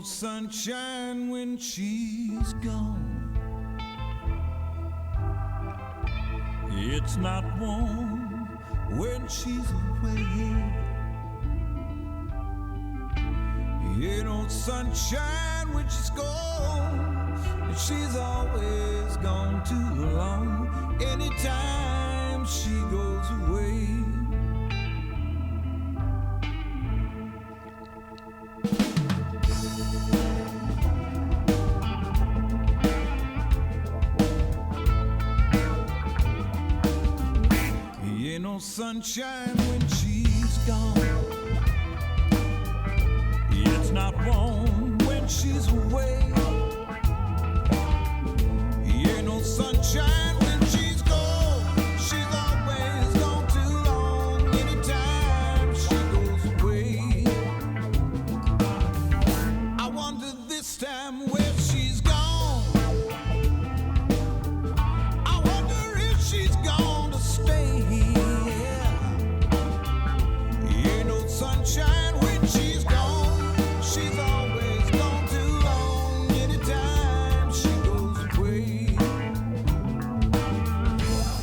sunshine when she's gone. It's not warm when she's away. Ain't no sunshine when she's gone, and she's always gone too long. Anytime she goes away. Ain't no sunshine when she's gone. It's not warm when she's away. Ain't no sunshine when she's gone. She's always gone too long. Anytime she goes away. I wonder this time where she's gone. I wonder if she's gone to stay. Ain't no sunshine when she's gone. She's always gone too long. Anytime she goes away.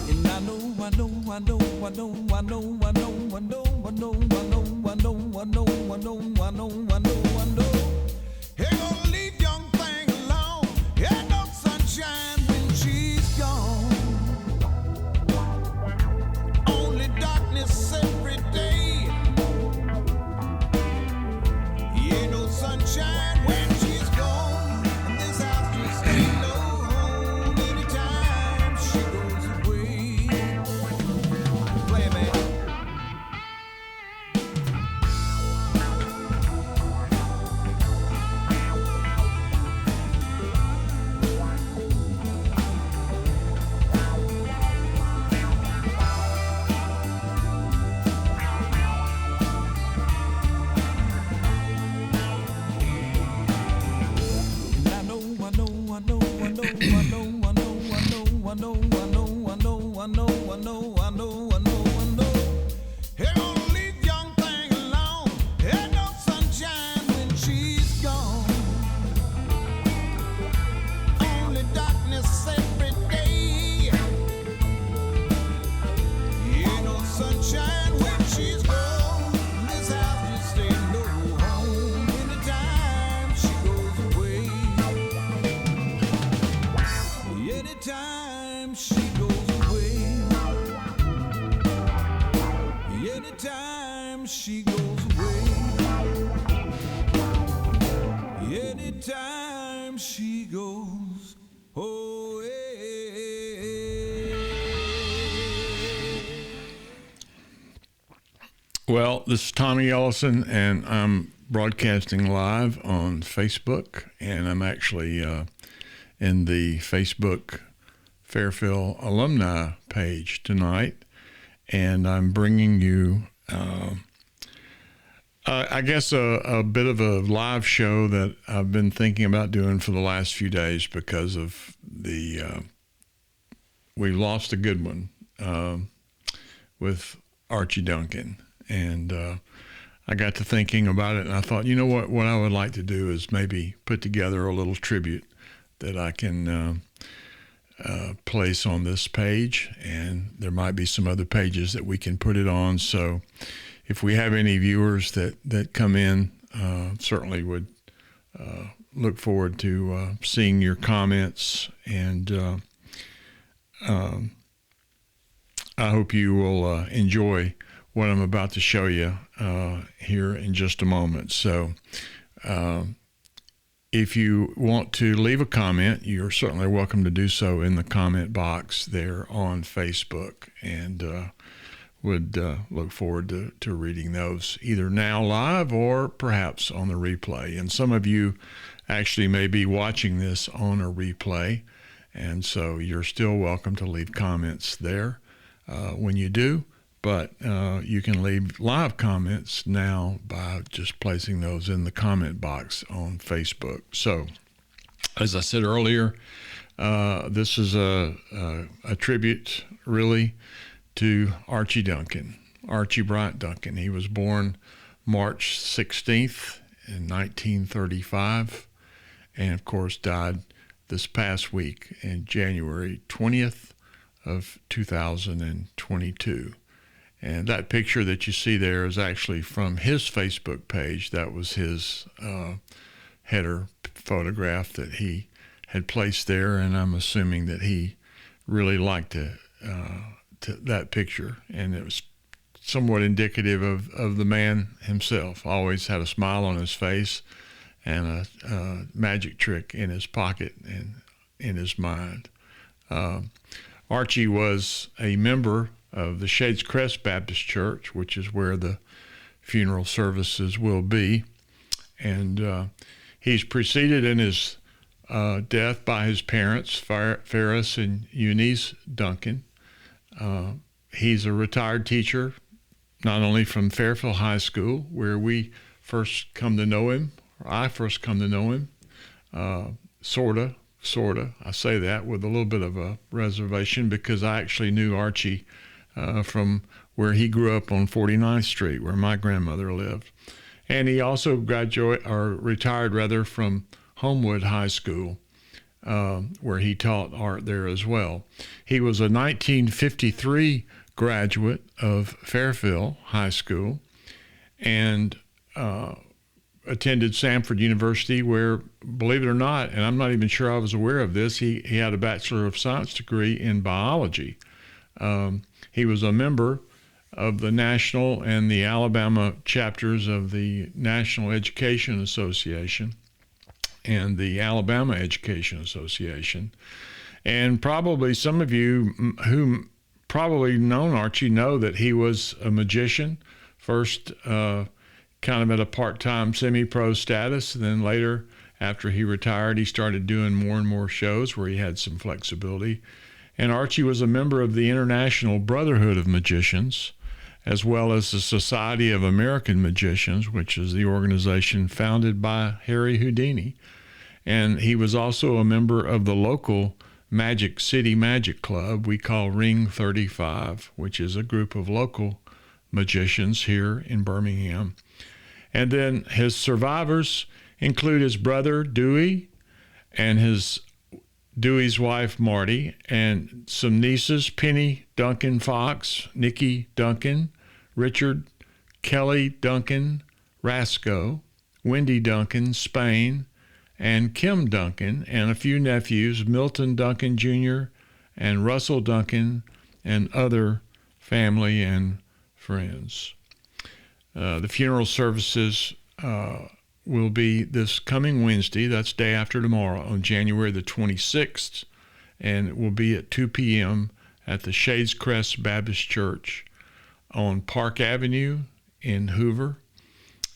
And I know, ain't gonna leave young thing alone. Ain't no sunshine when she's gone. Only darkness every day. Ain't no sunshine when she's gone. And this house just ain't no home. Anytime she goes away. Play it, man. Ain't gonna leave young thing alone. Ain't no sunshine when she's gone. Only darkness every day. Ain't no sunshine when she's gone. This house just ain't no home. Anytime she goes away. Anytime she goes away. Anytime she goes away. Anytime she goes away. Well, this is Tommy Ellison, and I'm broadcasting live on Facebook, and I'm actually in the Facebook Fairfield alumni page tonight, and I'm bringing you, I guess, a bit of a live show that I've been thinking about doing for the last few days because of we lost a good one with Archie Duncan, and I got to thinking about it, and I thought, you know what I would like to do is maybe put together a little tribute that I can place on this page, and there might be some other pages that we can put it on. So if we have any viewers that come in, certainly would look forward to seeing your comments, and I hope you will enjoy what I'm about to show you here in just a moment. So if you want to leave a comment, you're certainly welcome to do so in the comment box there on Facebook, and would look forward to reading those either now live or perhaps on the replay. And some of you actually may be watching this on a replay, and so you're still welcome to leave comments there when you do. But you can leave live comments now by just placing those in the comment box on Facebook. So, as I said earlier, this is a tribute, really, to Archie Duncan, Archie Bryant Duncan. He was born March 16th, in 1935, and of course died this past week in January 20th of 2022. And that picture that you see there is actually from his Facebook page. That was his header photograph that he had placed there, and I'm assuming that he really liked that picture, and it was somewhat indicative of the man himself. Always had a smile on his face and a magic trick in his pocket and in his mind. Archie was a member of the Shades Crest Baptist Church, which is where the funeral services will be. And he's preceded in his death by his parents, Ferris and Eunice Duncan. He's a retired teacher, not only from Fairfield High School, where we first come to know him, or I first come to know him, sorta. I say that with a little bit of a reservation because I actually knew Archie from where he grew up on 49th Street, where my grandmother lived. And he also retired from Homewood High School, where he taught art there as well. He was a 1953 graduate of Fairfield High School and attended Samford University, where, believe it or not, and I'm not even sure I was aware of this, he had a Bachelor of Science degree in biology. He was a member of the national and the Alabama chapters of the National Education Association and the Alabama Education Association. And probably some of you who probably known Archie know that he was a magician, first kind of at a part-time semi-pro status, and then later, after he retired, he started doing more and more shows where he had some flexibility. And Archie was a member of the International Brotherhood of Magicians, as well as the Society of American Magicians, which is the organization founded by Harry Houdini. And he was also a member of the local Magic City Magic Club we call Ring 35, which is a group of local magicians here in Birmingham. And then his survivors include his brother Dewey and Dewey's wife Marty, and some nieces, Penny Duncan Fox, Nikki Duncan, Richard Kelly Duncan Rasco, Wendy Duncan Spain, and Kim Duncan, and a few nephews, Milton Duncan Jr. and Russell Duncan, and other family and friends. The funeral services will be this coming Wednesday, that's day after tomorrow, on January the 26th, and it will be at 2 p.m. at the Shades Crest Baptist Church on Park Avenue in Hoover.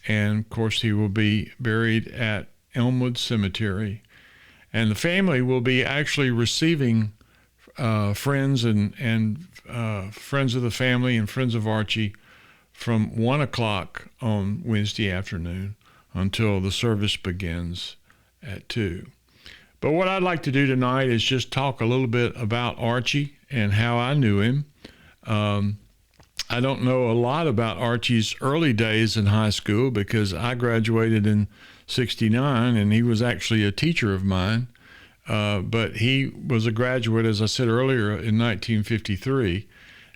And, of course, he will be buried at Elmwood Cemetery. And the family will be actually receiving friends and friends of the family and friends of Archie from 1 o'clock on Wednesday afternoon until the service begins at 2. But what I'd like to do tonight is just talk a little bit about Archie and how I knew him. I don't know a lot about Archie's early days in high school because I graduated in 1969 and he was actually a teacher of mine. But he was a graduate, as I said earlier, in 1953.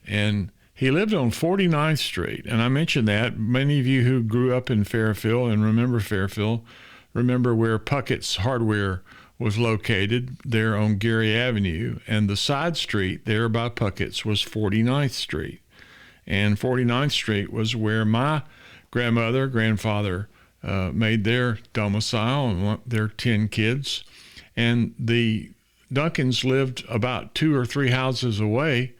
And he lived on 49th Street, and I mentioned that. Many of you who grew up in Fairfield and remember Fairfield remember where Puckett's Hardware was located there on Geary Avenue, and the side street there by Puckett's was 49th Street. And 49th Street was where my grandfather made their domicile and their 10 kids. And the Duncans lived about 2 or 3 houses away,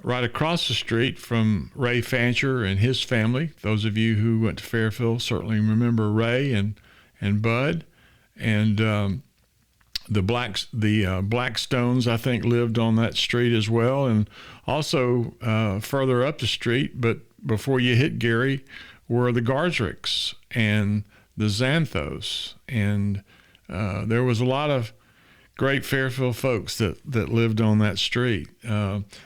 right across the street from Ray Fancher and his family. Those of you who went to Fairfield certainly remember Ray and Bud. And the Blackstones, I think, lived on that street as well. And also further up the street, but before you hit Gary, were the Garsricks and the Xanthos. And there was a lot of great Fairfield folks that lived on that street.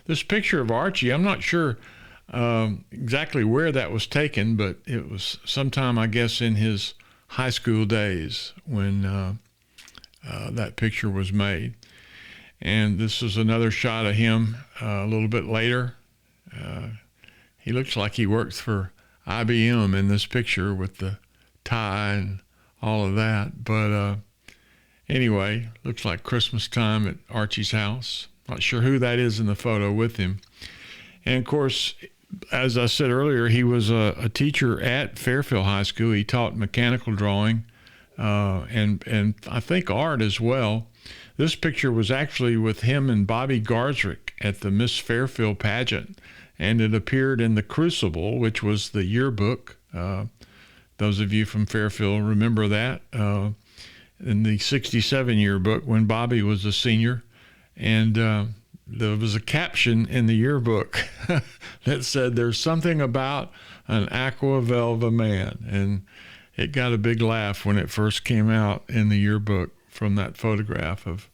This picture of Archie, I'm not sure exactly where that was taken, but it was sometime, I guess, in his high school days when that picture was made. And this is another shot of him a little bit later. He looks like he works for IBM in this picture with the tie and all of that. But anyway, looks like Christmas time at Archie's house. Not sure who that is in the photo with him. And of course, as I said earlier, he was a teacher at Fairfield High School. He taught mechanical drawing and I think art as well. This picture was actually with him and Bobby Garzrick at the Miss Fairfield pageant, and it appeared in the Crucible, which was the yearbook. Those of you from Fairfield remember that, in the 67 yearbook when Bobby was a senior. And there was a caption in the yearbook that said, "There's something about an aqua velva man." And it got a big laugh when it first came out in the yearbook from that photograph of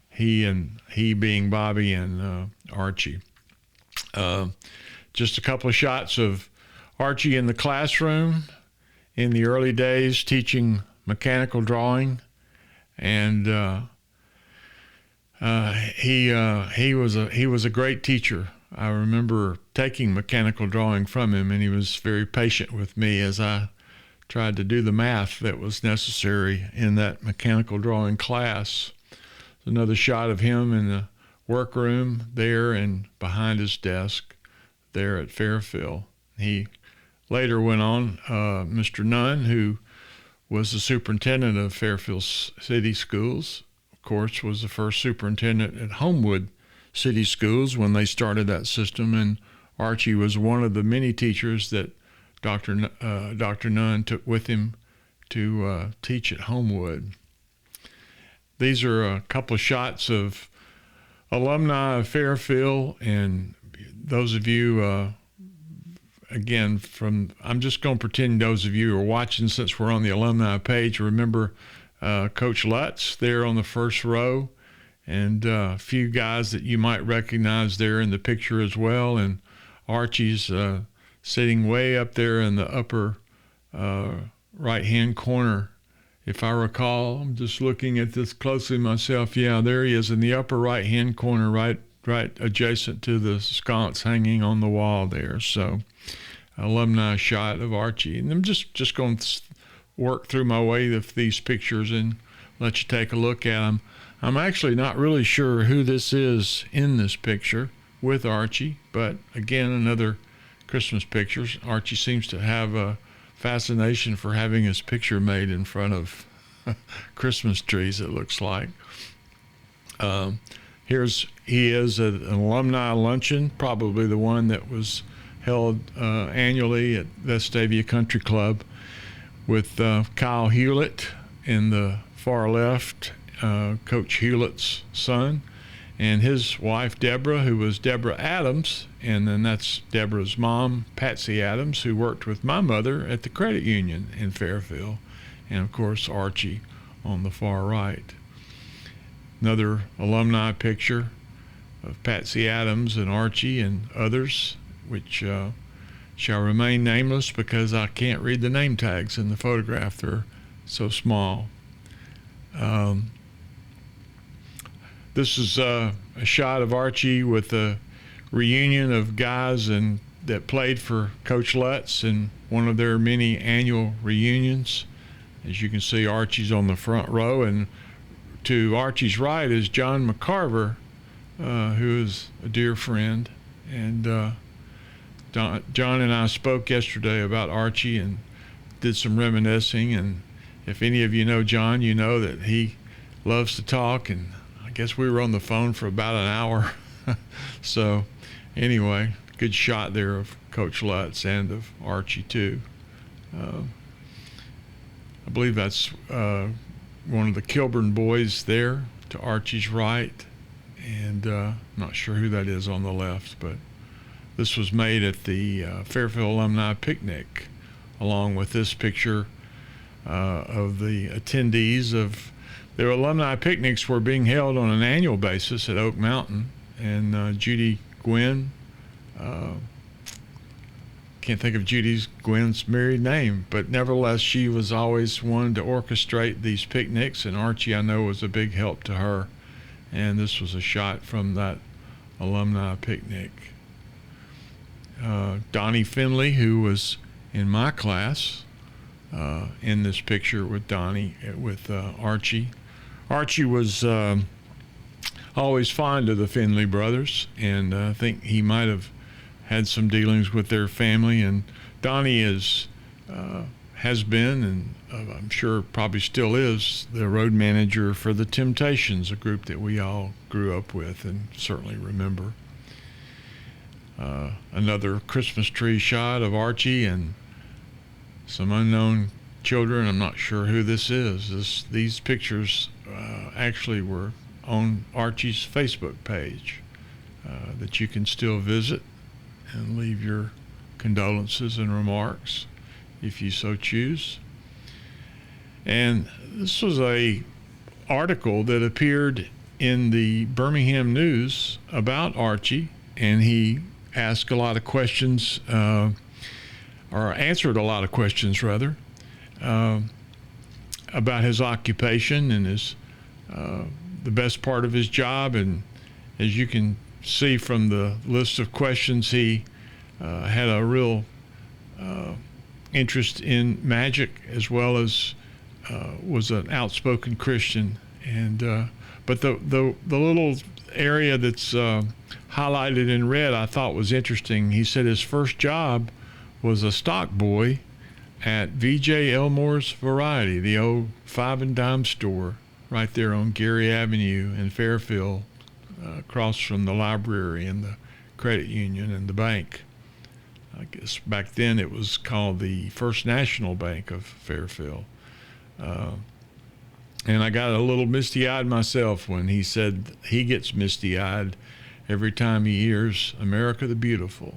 he being Bobby and Archie. Just a couple of shots of Archie in the classroom in the early days teaching mechanical drawing. And he was a great teacher. I remember taking mechanical drawing from him, and he was very patient with me as I tried to do the math that was necessary in that mechanical drawing class. Another shot of him in the workroom there and behind his desk there at Fairfield. He later went on, Mr. Nunn, who was the superintendent of Fairfield City Schools, of course, was the first superintendent at Homewood City Schools when they started that system, and Archie was one of the many teachers that Dr. Nunn took with him to teach at Homewood. These are a couple of shots of alumni of Fairfield, and those of you, again, I'm just going to pretend those of you who are watching, since we're on the alumni page, remember Coach Lutz there on the first row, and a few guys that you might recognize there in the picture as well, and Archie's sitting way up there in the upper right-hand corner. If I recall, I'm just looking at this closely myself. Yeah, there he is in the upper right-hand corner, right adjacent to the sconce hanging on the wall there. So, alumni shot of Archie. And I'm just going to work through my way of these pictures and let you take a look at them. I'm actually not really sure who this is in this picture with Archie, but again, another Christmas picture. Archie seems to have a fascination for having his picture made in front of Christmas trees, it looks like. He is at an alumni luncheon, probably the one that was held annually at Vestavia Country Club, with Kyle Hewlett in the far left, Coach Hewlett's son, and his wife Deborah, who was Deborah Adams, and then that's Deborah's mom, Patsy Adams, who worked with my mother at the credit union in Fairfield, and of course Archie on the far right. Another alumni picture of Patsy Adams and Archie and others, which shall remain nameless because I can't read the name tags in the photograph. They're so small. This is a shot of Archie with a reunion of guys that played for Coach Lutz in one of their many annual reunions. As you can see, Archie's on the front row, and to Archie's right is John McCarver, who is a dear friend. And John and I spoke yesterday about Archie and did some reminiscing. And if any of you know John, you know that he loves to talk, and I guess we were on the phone for about an hour. So anyway, good shot there of Coach Lutz and of Archie too. I believe that's one of the Kilburn boys there to Archie's right, and I'm not sure who that is on the left, but this was made at the Fairfield Alumni Picnic, along with this picture of the attendees of their alumni picnics were being held on an annual basis at Oak Mountain, and Judy Gwynn can't think of Gwen's married name, but nevertheless, she was always one to orchestrate these picnics, and Archie, I know, was a big help to her. And this was a shot from that alumni picnic. Donnie Finley, who was in my class, in this picture with Archie. Archie was always fond of the Finley brothers, and I think he might have had some dealings with their family. And Donnie has been, and I'm sure probably still is, the road manager for the Temptations, a group that we all grew up with and certainly remember. Another Christmas tree shot of Archie and some unknown children. I'm not sure who this is. These pictures actually were on Archie's Facebook page that you can still visit and leave your condolences and remarks if you so choose. And this was a article that appeared in the Birmingham News about Archie, and he asked a lot of questions, or answered a lot of questions rather, about his occupation and the best part of his job. And as you can see from the list of questions, he had a real interest in magic, as well as was an outspoken Christian. And but the little area that's highlighted in red I thought was interesting. He said his first job was a stock boy at V.J. Elmore's Variety, the old 5 and dime store right there on Gary Avenue in Fairfield, across from the library and the credit union and the bank. I guess back then it was called the First National Bank of Fairfield. And I got a little misty-eyed myself when he said he gets misty-eyed every time he hears America the Beautiful.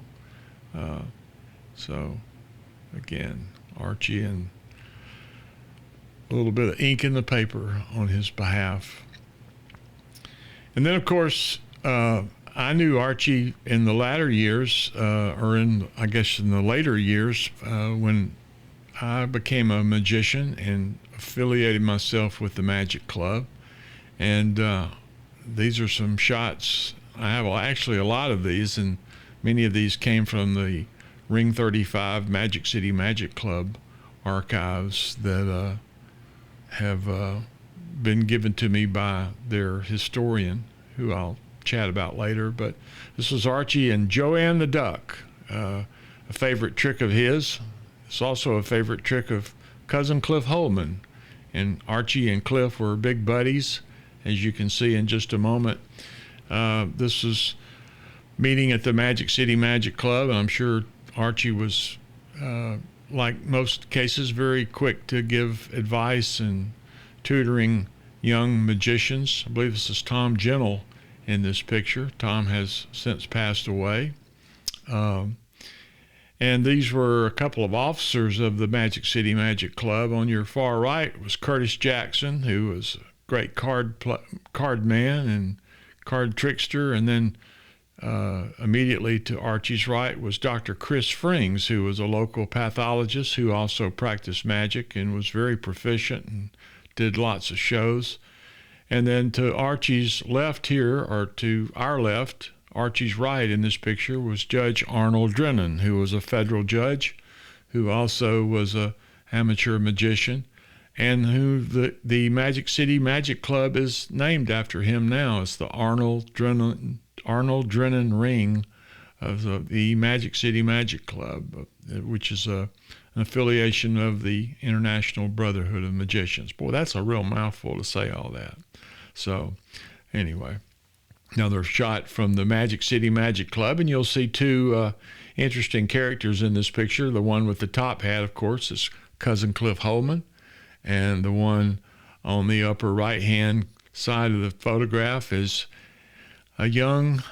So, again, Archie, and a little bit of ink in the paper on his behalf. And then, of course, I knew Archie in the latter years, or in the later years, when I became a magician and affiliated myself with the Magic Club. And these are some shots. I have actually a lot of these, and many of these came from the Ring 35 Magic City Magic Club archives that have been given to me by their historian, who I'll chat about later. But this was Archie and Joanne the Duck, a favorite trick of his. It's also a favorite trick of cousin Cliff Holman. And Archie and Cliff were big buddies, as you can see in just a moment. This is meeting at the Magic City Magic Club, and I'm sure Archie was, like most cases, very quick to give advice and tutoring young magicians. I believe this is Tom Gentle in this picture. Tom has since passed away. And these were a couple of officers of the Magic City Magic Club. On your far right was Curtis Jackson, who was a great card man and card trickster. And then immediately to Archie's right was Dr. Chris Frings, who was a local pathologist who also practiced magic and was very proficient and did lots of shows. And then to Archie's left here, or to our left, Archie's right in this picture, was Judge Arnold Drennan, who was a federal judge, who also was a amateur magician, and who the Magic City Magic Club is named after him now. It's the Arnold Drennan Ring of the Magic City Magic Club, which is an affiliation of the International Brotherhood of Magicians. Boy, that's a real mouthful to say all that. So, anyway. Another shot from the Magic City Magic Club, and you'll see two interesting characters in this picture. The one with the top hat, of course, is cousin Cliff Holman, and the one on the upper right-hand side of the photograph is a young,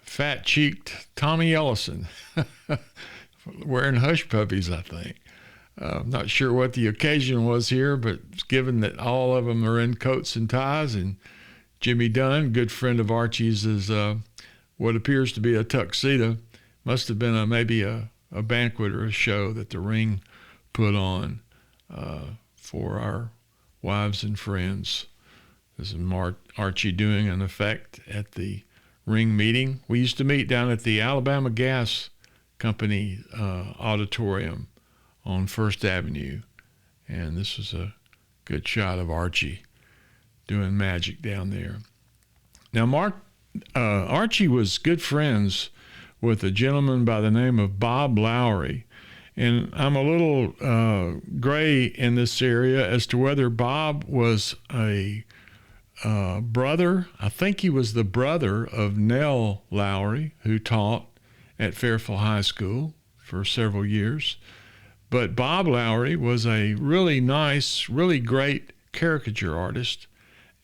fat-cheeked Tommy Ellison, wearing hush puppies, I think. I'm not sure what the occasion was here, but given that all of them are in coats and ties, and Jimmy Dunn, good friend of Archie's, is what appears to be a tuxedo, must have been maybe a banquet or a show that the ring put on for our wives and friends. This is Archie doing an effect at the ring meeting. We used to meet down at the Alabama Gas Company auditorium on First Avenue, and this was a good shot of Archie doing magic down there. Now, Archie was good friends with a gentleman by the name of Bob Lowry, and I'm a little gray in this area as to whether Bob was a brother. I think he was the brother of Nell Lowry, who taught at Fairfield High School for several years. But Bob Lowry was a really nice, really great caricature artist,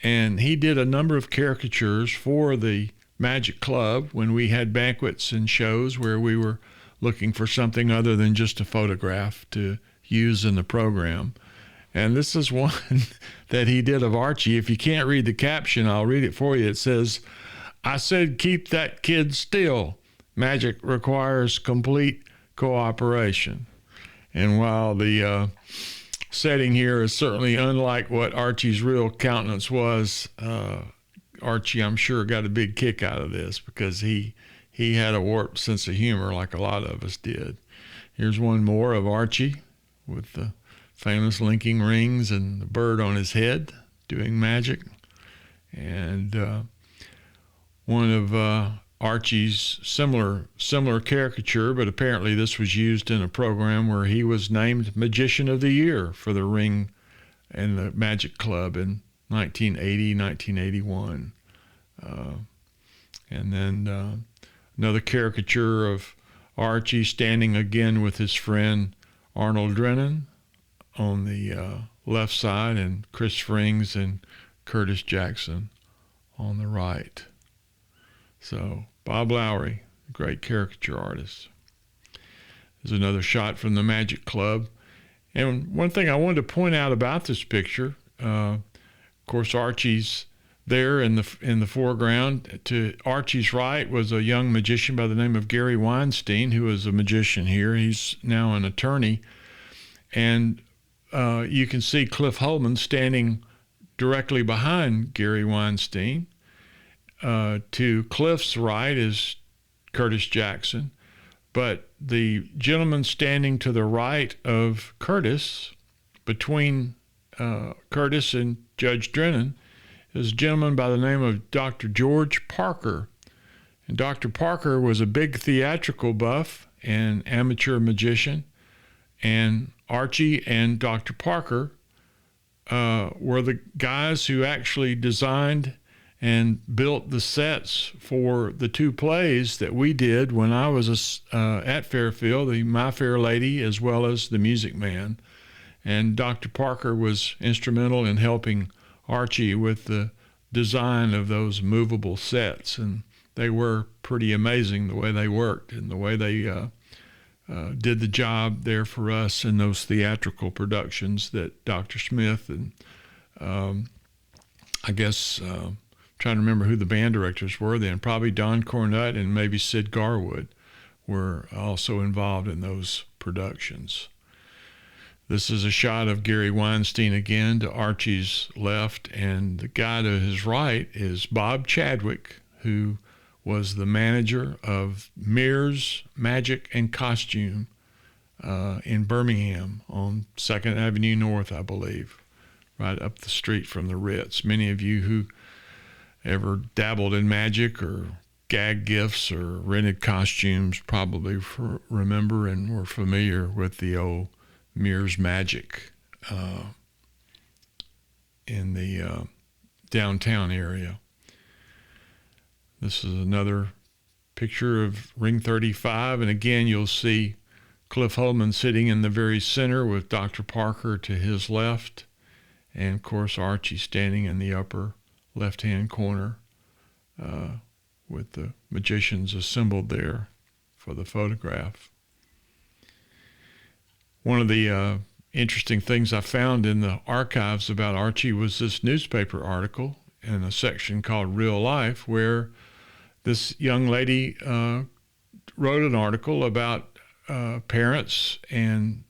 and he did a number of caricatures for the Magic Club when we had banquets and shows where we were looking for something other than just a photograph to use in the program. And this is one that he did of Archie. If you can't read the caption, I'll read it for you. It says, "I said keep that kid still. Magic requires complete cooperation." And while the setting here is certainly unlike what Archie's real countenance was, Archie, I'm sure, got a big kick out of this because he had a warped sense of humor like a lot of us did. Here's one more of Archie with the famous linking rings and the bird on his head doing magic. And one of Archie's similar caricature, but apparently this was used in a program where he was named Magician of the Year for the Ring and the Magic Club in 1980, 1981. And then another caricature of Archie standing again with his friend Arnold Drennan on the left side, and Chris Frings and Curtis Jackson on the right. So Bob Lowry, great caricature artist. There's another shot from the Magic Club. And one thing I wanted to point out about this picture, of course, Archie's there in the foreground. To Archie's right was a young magician by the name of Gary Weinstein, who is a magician here. He's now an attorney. And you can see Cliff Holman standing directly behind Gary Weinstein. To Cliff's right is Curtis Jackson, but the gentleman standing to the right of Curtis, between Curtis and Judge Drennan, is a gentleman by the name of Dr. George Parker. And Dr. Parker was a big theatrical buff and amateur magician, and Archie and Dr. Parker were the guys who actually designed and built the sets for the two plays that we did when I was at Fairfield, the My Fair Lady as well as The Music Man. And Dr. Parker was instrumental in helping Archie with the design of those movable sets. And they were pretty amazing the way they worked and the way they did the job there for us in those theatrical productions that Dr. Smith and I guess trying to remember who the band directors were then, probably Don Cornett and maybe Sid Garwood were also involved in those productions. This is a shot of Gary Weinstein again to Archie's left, and the guy to his right is Bob Chadwick, who was the manager of Mears Magic and Costume in Birmingham on 2nd Avenue North, I believe, right up the street from the Ritz. Many of you who ever dabbled in magic or gag gifts or rented costumes probably remember and were familiar with the old Mears Magic in the downtown area. This is another picture of Ring 35, and again you'll see Cliff Holman sitting in the very center with Dr. Parker to his left, and of course Archie standing in the upper left-hand corner with the magicians assembled there for the photograph. One of the interesting things I found in the archives about Archie was this newspaper article in a section called Real Life, where this young lady wrote an article about parents and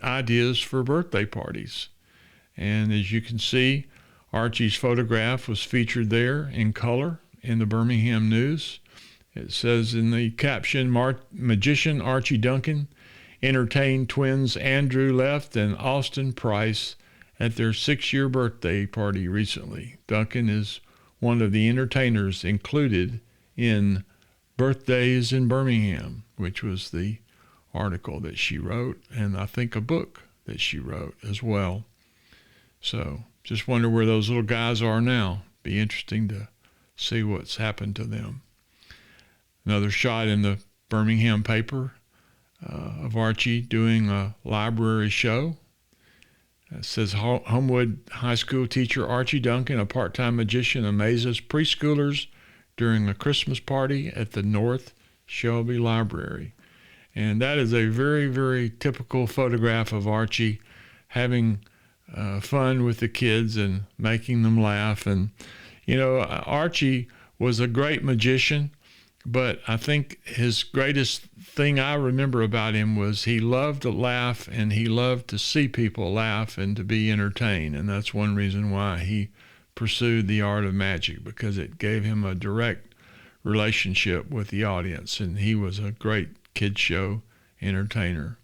ideas for birthday parties. And as you can see, Archie's photograph was featured there in color in the Birmingham News. It says in the caption, magician Archie Duncan entertained twins Andrew Left and Austin Price at their 6-year birthday party recently. Duncan is one of the entertainers included in Birthdays in Birmingham, which was the article that she wrote, and I think a book that she wrote as well. So just wonder where those little guys are now. Be interesting to see what's happened to them. Another shot in the Birmingham paper of Archie doing a library show. It says Homewood High School teacher Archie Duncan, a part-time magician, amazes preschoolers during a Christmas party at the North Shelby Library. And that is a very, very typical photograph of Archie having fun with the kids and making them laugh. And, you know, Archie was a great magician, but I think his greatest thing I remember about him was he loved to laugh, and he loved to see people laugh and to be entertained. And that's one reason why he pursued the art of magic, because it gave him a direct relationship with the audience. And he was a great kid show entertainer.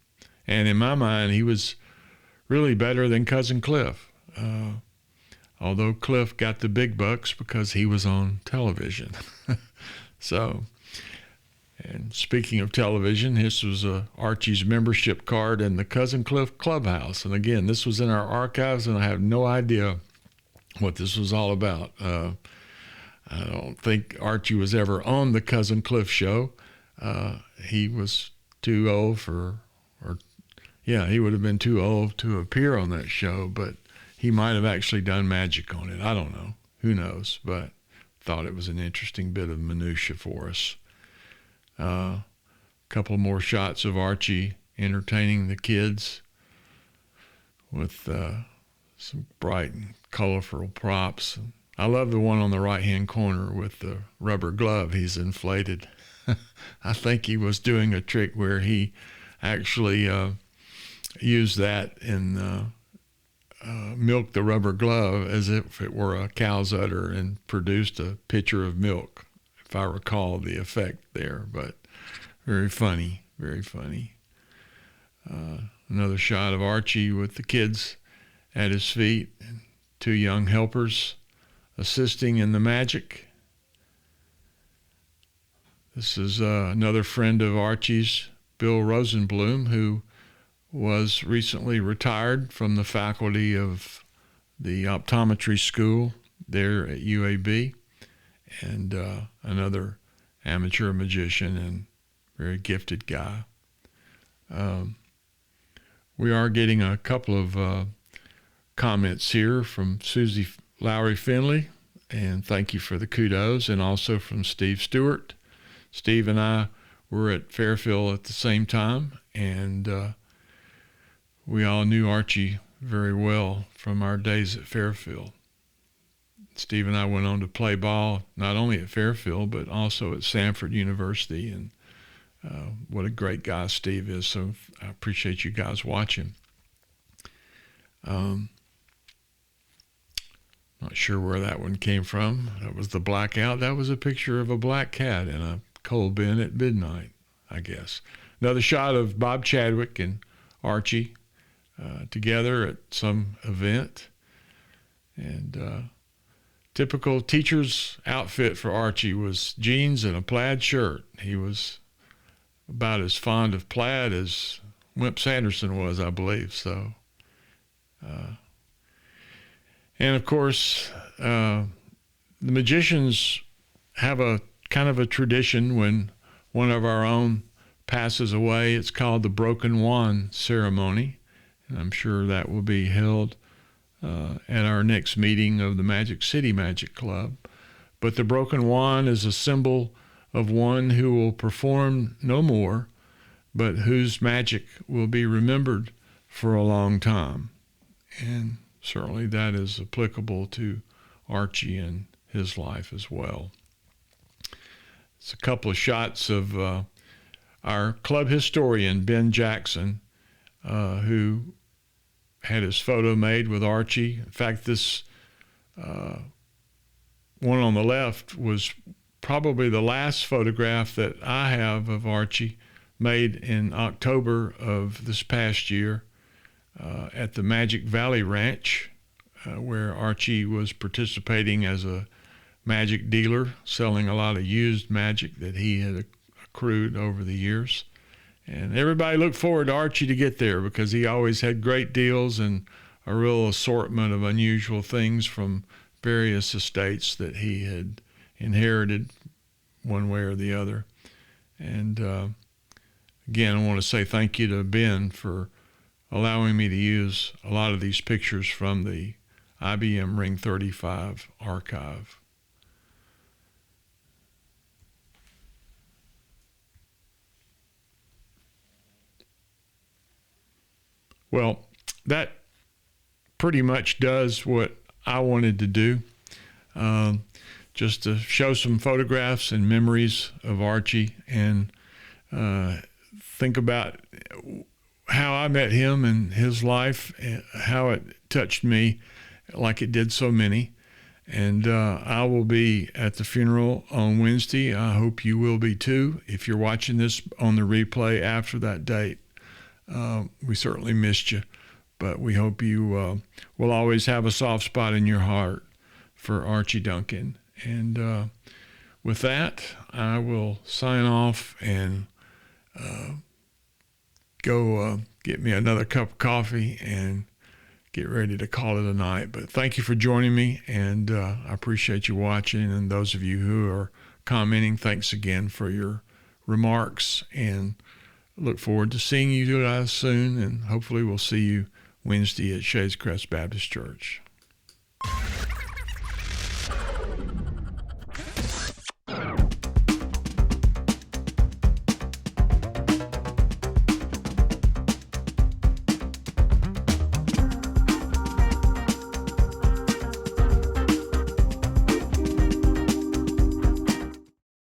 And in my mind, he was really better than Cousin Cliff, although Cliff got the big bucks because he was on television. So, and speaking of television, this was Archie's membership card in the Cousin Cliff Clubhouse. And again, this was in our archives, and I have no idea what this was all about. I don't think Archie was ever on the Cousin Cliff show. He was too old he would have been too old to appear on that show, but he might have actually done magic on it. I don't know. Who knows? But thought it was an interesting bit of minutia for us. A couple more shots of Archie entertaining the kids with some bright and colorful props. I love the one on the right-hand corner with the rubber glove he's inflated. I think he was doing a trick where he actually used that and milked the rubber glove as if it were a cow's udder and produced a pitcher of milk, if I recall the effect there. But very funny, very funny. Another shot of Archie with the kids at his feet, and 2 young helpers assisting in the magic. This is another friend of Archie's, Bill Rosenblum, who was recently retired from the faculty of the optometry school there at UAB, and another amateur magician and very gifted guy. We are getting a couple of comments here from Susie Lowry Finley, and thank you for the kudos, and also from Steve Stewart. Steve and I were at Fairfield at the same time, and we all knew Archie very well from our days at Fairfield. Steve and I went on to play ball not only at Fairfield but also at Samford University, and what a great guy Steve is. So I appreciate you guys watching. Not sure where that one came from. That was the blackout. That was a picture of a black cat in a coal bin at midnight, I guess. Another shot of Bob Chadwick and Archie together at some event. And typical teacher's outfit for Archie was jeans and a plaid shirt. He was about as fond of plaid as Wimp Sanderson was, I believe. So, and of course, the magicians have a kind of a tradition when one of our own passes away. It's called the Broken Wand Ceremony, and I'm sure that will be held at our next meeting of the Magic City Magic Club. But the broken wand is a symbol of one who will perform no more, but whose magic will be remembered for a long time. And certainly that is applicable to Archie and his life as well. It's a couple of shots of our club historian, Ben Jackson, who had his photo made with Archie. In fact, this one on the left was probably the last photograph that I have of Archie, made in October of this past year at the Magic Valley Ranch, where Archie was participating as a magic dealer, selling a lot of used magic that he had accrued over the years. And everybody looked forward to Archie to get there because he always had great deals and a real assortment of unusual things from various estates that he had inherited one way or the other. And again, I want to say thank you to Ben for allowing me to use a lot of these pictures from the IBM Ring 35 archive. Well, that pretty much does what I wanted to do, just to show some photographs and memories of Archie and think about how I met him and his life, and how it touched me like it did so many. And I will be at the funeral on Wednesday. I hope you will be too. If you're watching this on the replay after that date, we certainly missed you, but we hope you will always have a soft spot in your heart for Archie Duncan. And with that, I will sign off and go get me another cup of coffee and get ready to call it a night. But thank you for joining me, and I appreciate you watching. And those of you who are commenting, thanks again for your remarks, and look forward to seeing you guys soon, and hopefully we'll see you Wednesday at Shades Crest Baptist Church.